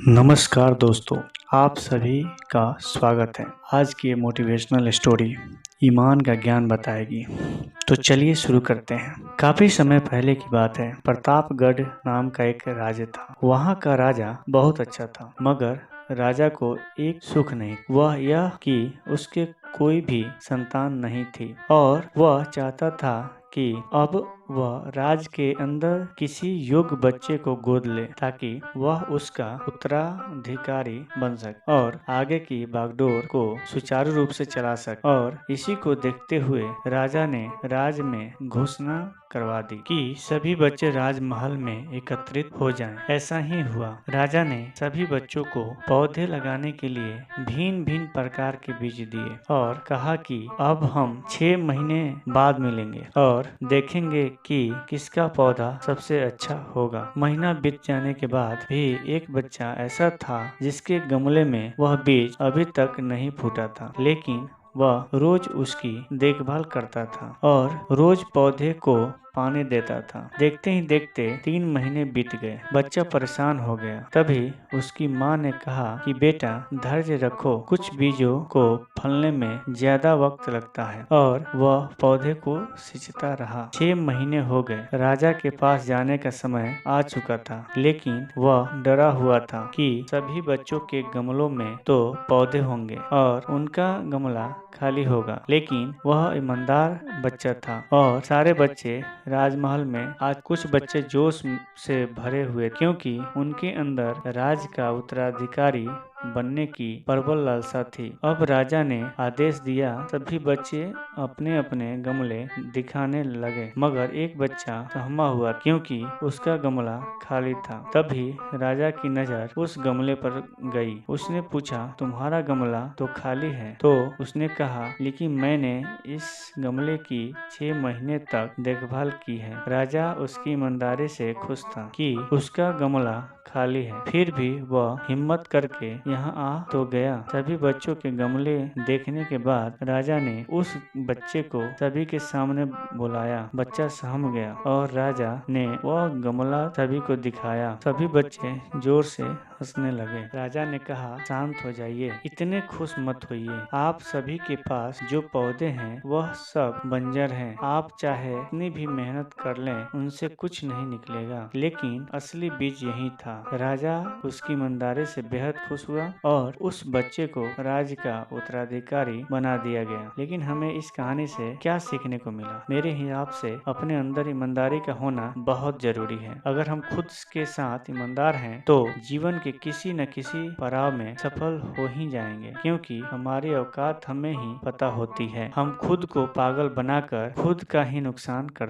नमस्कार दोस्तों, आप सभी का स्वागत है। आज की ये मोटिवेशनल स्टोरी ईमान का ज्ञान बताएगी। तो चलिए शुरू करते हैं। काफी समय पहले की बात है। प्रतापगढ़ नाम का एक राज्य था। वहाँ का राजा बहुत अच्छा था, मगर राजा को एक सुख नहीं, वह यह कि उसके कोई भी संतान नहीं थी और वह चाहता था कि अब वह राज के अंदर किसी योग्य बच्चे को गोद ले ताकि वह उसका उत्तराधिकारी बन सके और आगे की बागडोर को सुचारू रूप से चला सके। और इसी को देखते हुए राजा ने राज में घोषणा करवा दी कि सभी बच्चे राजमहल में एकत्रित हो जाएं। ऐसा ही हुआ। राजा ने सभी बच्चों को पौधे लगाने के लिए भिन्न भिन्न प्रकार के बीज दिए और कहा कि अब हम 6 महीने बाद मिलेंगे और देखेंगे कि किसका पौधा सबसे अच्छा होगा। महीना बीत जाने के बाद भी एक बच्चा ऐसा था जिसके गमले में वह बीज अभी तक नहीं फूटा था, लेकिन वह रोज उसकी देखभाल करता था और रोज पौधे को पानी देता था। देखते ही देखते 3 महीने बीत गए। बच्चा परेशान हो गया। तभी उसकी माँ ने कहा कि बेटा धैर्य रखो, कुछ बीजों को फलने में ज्यादा वक्त लगता है। और वह पौधे को सींचता रहा। 6 महीने हो गए। राजा के पास जाने का समय आ चुका था, लेकिन वह डरा हुआ था कि सभी बच्चों के गमलों में तो पौधे होंगे और उनका गमला खाली होगा। लेकिन वह ईमानदार बच्चा था और सारे बच्चे राजमहल में आज कुछ बच्चे जोश से भरे हुए क्योंकि उनके अंदर राज का उत्तराधिकारी बनने की प्रबल लालसा थी। अब राजा ने आदेश दिया, सभी बच्चे अपने अपने गमले दिखाने लगे, मगर एक बच्चा सहमा हुआ क्योंकि उसका गमला खाली था। तभी राजा की नजर उस गमले पर गई। उसने पूछा, तुम्हारा गमला तो खाली है। तो उसने कहा, लेकिन मैंने इस गमले की 6 महीने तक देखभाल की है। राजा उसकी ईमानदारी से खुश था कि उसका गमला खाली है, फिर भी वह हिम्मत करके यहाँ आ तो गया। सभी बच्चों के गमले देखने के बाद राजा ने उस बच्चे को सभी के सामने बुलाया। बच्चा सहम गया और राजा ने वह गमला सभी को दिखाया। सभी बच्चे जोर से हंसने लगे। राजा ने कहा, शांत हो जाइए, इतने खुश मत होइए। आप सभी के पास जो पौधे हैं वह सब बंजर हैं। आप चाहे इतनी भी मेहनत कर लें, उनसे कुछ नहीं निकलेगा, लेकिन असली बीज यही था। राजा उसकी ईमानदारी से बेहद खुश हुआ और उस बच्चे को राज्य का उत्तराधिकारी बना दिया गया। लेकिन हमें इस कहानी से क्या सीखने को मिला? मेरे हिसाब से अपने अंदर ईमानदारी का होना बहुत जरूरी है। अगर हम खुद के साथ ईमानदार हैं तो जीवन के किसी न किसी पड़ाव में सफल हो ही जाएंगे, क्योंकि हमारी औकात हमें ही पता होती है। हम खुद को पागल बनाकर खुद का ही नुकसान कर